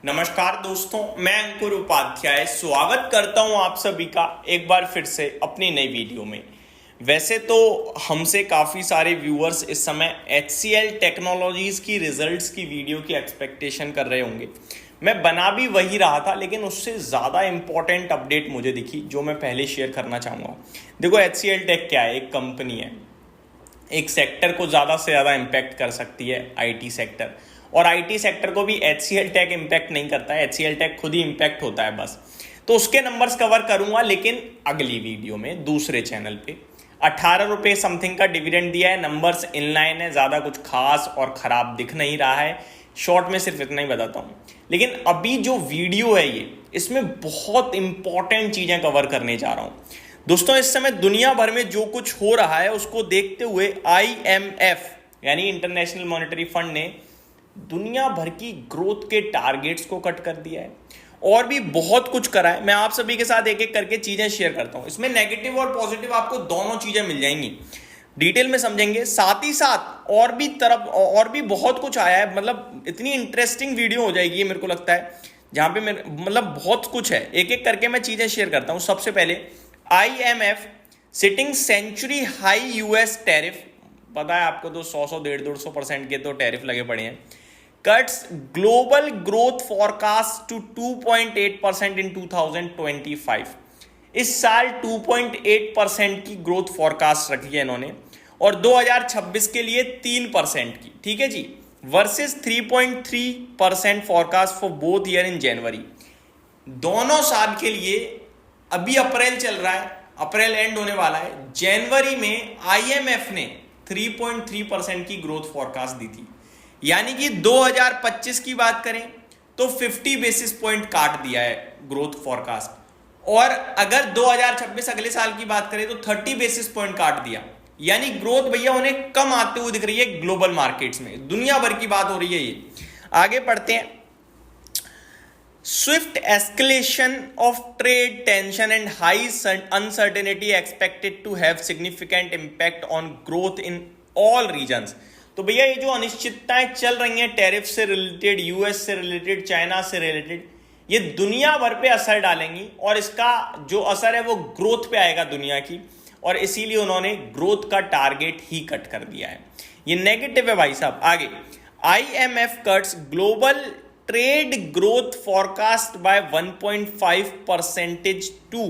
नमस्कार दोस्तों, मैं अंकुर उपाध्याय स्वागत करता हूं आप सभी का एक बार फिर से अपनी नई वीडियो में। वैसे तो हमसे काफ़ी सारे व्यूअर्स इस समय HCL टेक्नोलॉजीज़ की रिजल्ट्स की वीडियो की एक्सपेक्टेशन कर रहे होंगे। मैं बना भी वही रहा था, लेकिन उससे ज़्यादा इम्पॉर्टेंट अपडेट मुझे दिखी जो मैं पहले शेयर करना चाहूँगा। देखो, HCL टेक क्या है? एक कंपनी है, एक सेक्टर को ज़्यादा से ज़्यादा इम्पैक्ट कर सकती है, IT सेक्टर। और IT सेक्टर को भी HCL टेक इम्पैक्ट नहीं करता है, HCL टेक खुद ही इम्पैक्ट होता है बस। तो उसके नंबर्स कवर करूंगा, लेकिन अगली वीडियो में दूसरे चैनल पे। 18 रुपये समथिंग का डिविडेंड दिया है, नंबर्स इनलाइन है, ज़्यादा कुछ खास और ख़राब दिख नहीं रहा है। शॉर्ट में सिर्फ इतना ही बताता हूँ, लेकिन अभी जो वीडियो है ये, इसमें बहुत इंपॉर्टेंट चीज़ें कवर करने जा रहा हूँ। दोस्तों, इस समय दुनिया भर में जो कुछ हो रहा है उसको देखते हुए IMF यानी इंटरनेशनल मॉनेटरी फंड ने दुनिया भर की ग्रोथ के टारगेट्स को कट कर दिया है और भी बहुत कुछ करा है। मैं आप सभी के साथ एक एक करके चीजें शेयर करता हूं। इसमें नेगेटिव और पॉजिटिव आपको दोनों चीजें मिल जाएंगी, डिटेल में समझेंगे। साथ ही साथ और भी बहुत कुछ आया है। मतलब इतनी इंटरेस्टिंग वीडियो हो जाएगी मेरे को लगता है, जहां पे मतलब बहुत कुछ है। एक एक करके मैं चीजें शेयर करता हूं। सबसे पहले IMF citing century high US tariff, पता है आपको, तो 100 150% के तो टैरिफ लगे पड़े हैं। Cuts global growth forecast to 2.8% in 2025। इस साल 2.8% की ग्रोथ फॉरकास्ट रखी है इन्होंने, और 2026 के लिए 3% की, ठीक है जी, versus 3.3% forecast for both year in January. दोनों साल के लिए। अभी अप्रैल चल रहा है, अप्रैल एंड होने वाला है। जनवरी में IMF ने 3.3% की ग्रोथ फॉरकास्ट दी थी, यानी कि 2025 की बात करें तो 50 बेसिस पॉइंट काट दिया है ग्रोथ फॉरकास्ट। और अगर 2026 अगले साल की बात करें तो 30 बेसिस पॉइंट काट दिया, यानी ग्रोथ भैया उन्हें कम आते हुए दिख रही है ग्लोबल मार्केट्स में। दुनिया भर की बात हो रही है ये। आगे बढ़ते हैं। Swift escalation of trade tension and high uncertainty expected to have significant impact on growth in all regions। तो भैया ये जो अनिश्चितताएं चल रही हैं, टैरिफ से रिलेटेड, US से रिलेटेड, चाइना से रिलेटेड, ये दुनिया भर पे असर डालेंगी, और इसका जो असर है वो ग्रोथ पे आएगा दुनिया की, और इसीलिए उन्होंने ग्रोथ का टारगेट ही कट कर दिया है। ये नेगेटिव है भाई साहब। आगे, IMF cuts global trade growth forecast by 1.5% to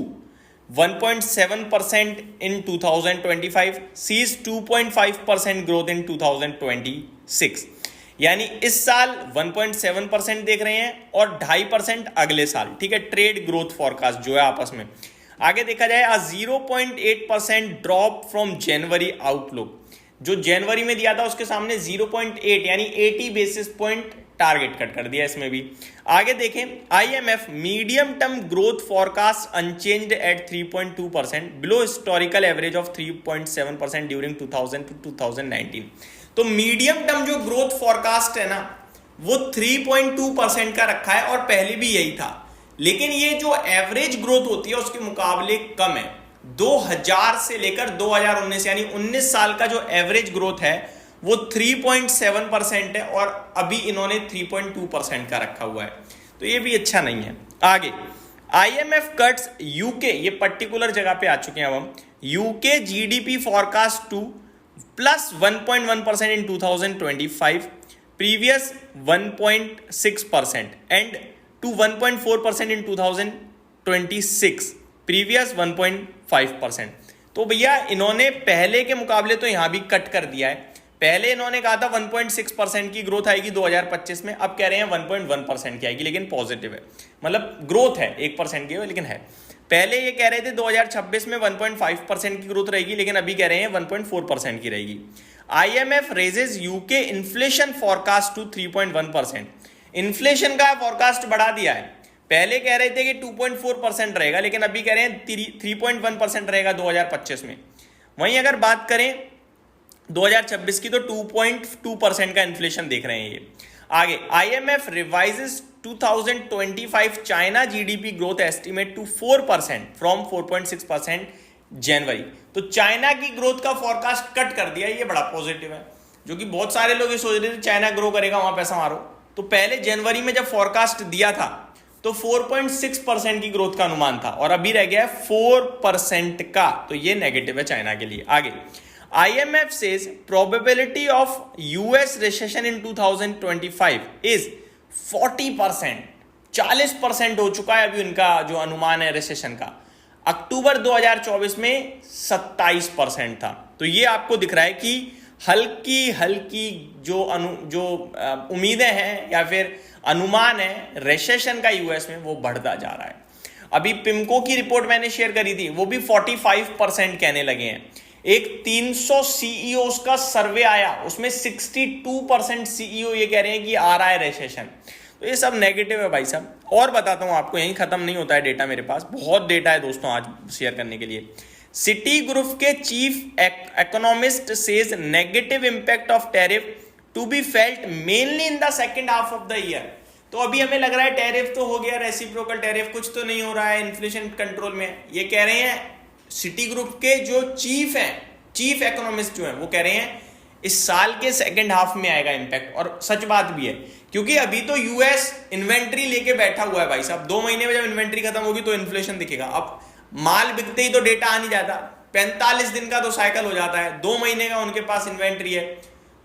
1.7% in 2025, sees 2.5% growth in 2026। यानी इस साल 1.7% देख रहे हैं और 2.5% अगले साल, ठीक है। ट्रेड ग्रोथ फॉरकास्ट जो है आपस में। आगे देखा जाए 0.8% ड्रॉप फ्रॉम जनवरी आउटलुक, जो जनवरी में दिया था उसके सामने 0.8 यानी 80 बेसिस पॉइंट टारगेट कट कर दिया इसमें भी। आगे देखें, IMF medium term growth forecast unchanged at 3.2%, below historical average of 3.7% during 2000 to 2019। तो मीडियम टर्म जो ग्रोथ फॉरकास्ट है ना, वो 3.2% का रखा है, और पहले भी यही था। लेकिन ये जो एवरेज ग्रोथ होती है उसके मुकाबले कम है। 2000 से लेकर 2019 यानी 19 साल का जो एवरेज ग्रोथ है वो 3.7% है, और अभी इन्होंने 3.2% का रखा हुआ है, तो ये भी अच्छा नहीं है। आगे, IMF कट्स UK, ये पर्टिकुलर जगह पे आ चुके हैं अब हम, UK GDP forecast to plus 1.1% in 2025, previous 1.6%, and to 1.4% in 2026, previous 1.5%। तो भैया इन्होंने पहले के मुकाबले तो यहां भी कट कर दिया है। पहले इन्होंने कहा था 1.6% की ग्रोथ आएगी 2025 में, अब कह रहे हैं 1.1% की आएगी, लेकिन पॉजिटिव है, मतलब ग्रोथ है 1% की, लेकिन है। पहले ये कह रहे थे 2026 में 1.5% की ग्रोथ रहेगी, लेकिन अभी कह रहे हैं 1.4% की रहेगी। IMF raises UK inflation forecast to 3.1%। Inflation का फॉरकास्ट बढ़ा दिया है। पहले कह रहे थे कि 2.4% रहेगा, लेकिन अभी कह रहे हैं 3.1% रहेगा 2025 में। वहीं अगर बात करें 2026 की, तो 2.2% का इन्फ्लेशन देख रहे हैं ये। आगे, IMF revises 2025 China GDP growth estimate to 4% from 4.6% January. तो चाइना की ग्रोथ का फॉरकास्ट कट कर दिया, ये बड़ा पॉजिटिव है, जो कि बहुत सारे लोग ये सोच रहे थे चाइना ग्रो करेगा वहां पैसा मारो, तो पहले जनवरी में जब फोरकास्ट दिया था तो 4.6% की ग्रोथ का अनुमान था और अभी रह गया है 4% का, तो ये नेगेटिव है चाइना के लिए। आगे IMF says probability of US recession in 2025 is 40%, 40% हो चुका है अभी उनका जो अनुमान है रिसेशन का। अक्टूबर 2024 में 27% था। तो ये आपको दिख रहा है कि हल्की हल्की जो उम्मीदें हैं या फिर अनुमान है रिसेशन का यूएस में, वो बढ़ता जा रहा है। अभी पिमको की रिपोर्ट मैंने शेयर करी थी, वो भी 45% कहने लगे हैं। एक 300 सीईओ का सर्वे आया, उसमें 62% सीईओ ये कह रहे हैं कि आ रहा है रिसेशन। तो ये सब नेगेटिव है भाई साहब। और बताता हूं आपको, यहीं खत्म नहीं होता है डेटा, मेरे पास बहुत डेटा है दोस्तों आज शेयर करने के लिए। सिटी ग्रुप के chief economist says negative impact of tariff to be felt mainly in the second half of the year. तो अभी हमें लग रहा है टैरिफ तो हो गया, रेसिप्रोकल टैरिफ कुछ तो नहीं हो रहा है, इन्फ्लेशन कंट्रोल में। ये कह रहे हैं सिटी ग्रुप के जो चीफ इकोनॉमिस्ट जो हैं, वो कह रहे हैं इस साल के सेकंड हाफ में आएगा इंपैक्ट। और सच बात भी है, क्योंकि अभी तो यूएस इन्वेंट्री लेके बैठा हुआ है भाई साहब। 2 महीने में जब इन्वेंट्री खत्म होगी तो इन्फ्लेशन दिखेगा। अब माल बिकते ही तो डेटा आ नहीं जाता, 45 दिन का तो साइकिल हो जाता है। 2 महीने का उनके पास इन्वेंट्री है,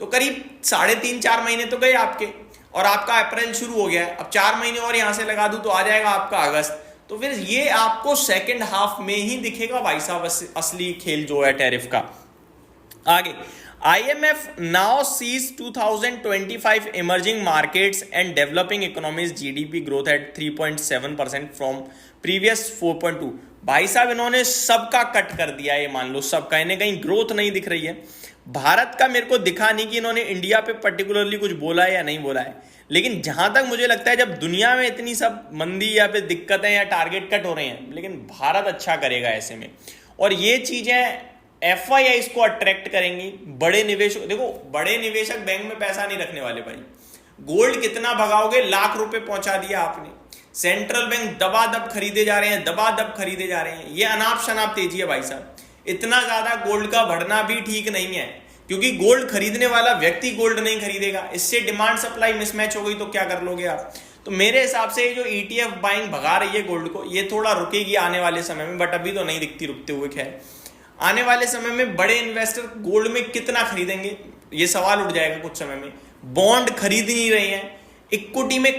तो करीब 3.5-4 महीने तो गए आपके, और आपका अप्रैल शुरू हो गया है। अब 4 महीने और यहां से लगा दूं तो आ जाएगा आपका अगस्त। तो फिर ये आपको सेकंड हाफ में ही दिखेगा भाई साहब असली खेल जो है टैरिफ का। आगे IMF now sees 2025 emerging markets and developing economies GDP growth at 3.7% from previous 4.2। भाई साहब इन्होंने सबका कट कर दिया, ये मान लो सबका, इन्हें कहीं ग्रोथ नहीं दिख रही है। भारत का मेरे को दिखा नहीं कि इन्होंने इंडिया पे पर्टिकुलरली कुछ बोला है या नहीं बोला है, लेकिन जहां तक मुझे लगता है जब दुनिया में इतनी सब मंदी या फिर दिक्कतें या टारगेट कट हो रहे हैं, लेकिन भारत अच्छा करेगा ऐसे में। और ये चीजें FIIs को अट्रैक्ट करेंगी, बड़े निवेशक। देखो बड़े निवेशक बैंक में पैसा नहीं रखने वाले भाई। गोल्ड कितना भगाओगे, लाख रुपए पहुंचा दिया आपने। सेंट्रल बैंक दबादब खरीदे जा रहे हैं, दबादब खरीदे जा रहे हैं। ये अनाप शनाप तेजी है भाई साहब। इतना ज्यादा गोल्ड का बढ़ना भी ठीक नहीं है, क्योंकि गोल्ड खरीदने वाला व्यक्ति गोल्ड नहीं खरीदेगा। इससे डिमांड सप्लाई मिसमैच हो गई तो क्या कर लोगे आप। तो मेरे हिसाब से जो ETF बाइंग भगा रही है गोल्ड को, ये थोड़ा रुकेगी आने वाले समय में, बट अभी तो नहीं दिखती रुकते हुए। खैर आने वाले समय में बड़े इन्वेस्टर गोल्ड में कितना खरीदेंगे, ये सवाल उठ जाएगा कुछ समय में। बॉन्ड खरीद नहीं रहे हैं, इक्विटी में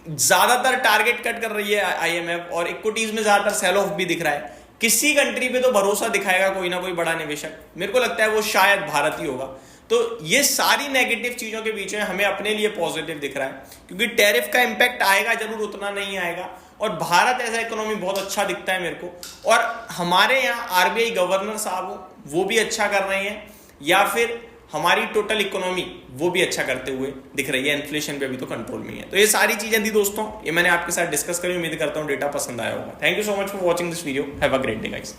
ज्यादातर टारगेट कट कर रही है IMF, और इक्विटीज में ज्यादातर सेल ऑफ भी दिख रहा है। किसी कंट्री पे तो भरोसा दिखाएगा कोई ना कोई बड़ा निवेशक, मेरे को लगता है वो शायद भारत ही होगा। तो ये सारी नेगेटिव चीजों के बीच में हमें अपने लिए पॉजिटिव दिख रहा है, क्योंकि टैरिफ का इंपैक्ट आएगा जरूर, उतना नहीं आएगा। और भारत ऐसा इकोनॉमी बहुत अच्छा दिखता है मेरे को, और हमारे यहाँ RBI गवर्नर साहब वो भी अच्छा कर रहे हैं, या फिर हमारी टोटल इकोनॉमी वो भी अच्छा करते हुए दिख रही है। इन्फ्लेशन पे अभी तो कंट्रोल में है। तो ये सारी चीजें थी दोस्तों, ये मैंने आपके साथ डिस्कस करी। उम्मीद करता हूँ डेटा पसंद आया होगा। Thank you so much for watching this video. Have a great day guys.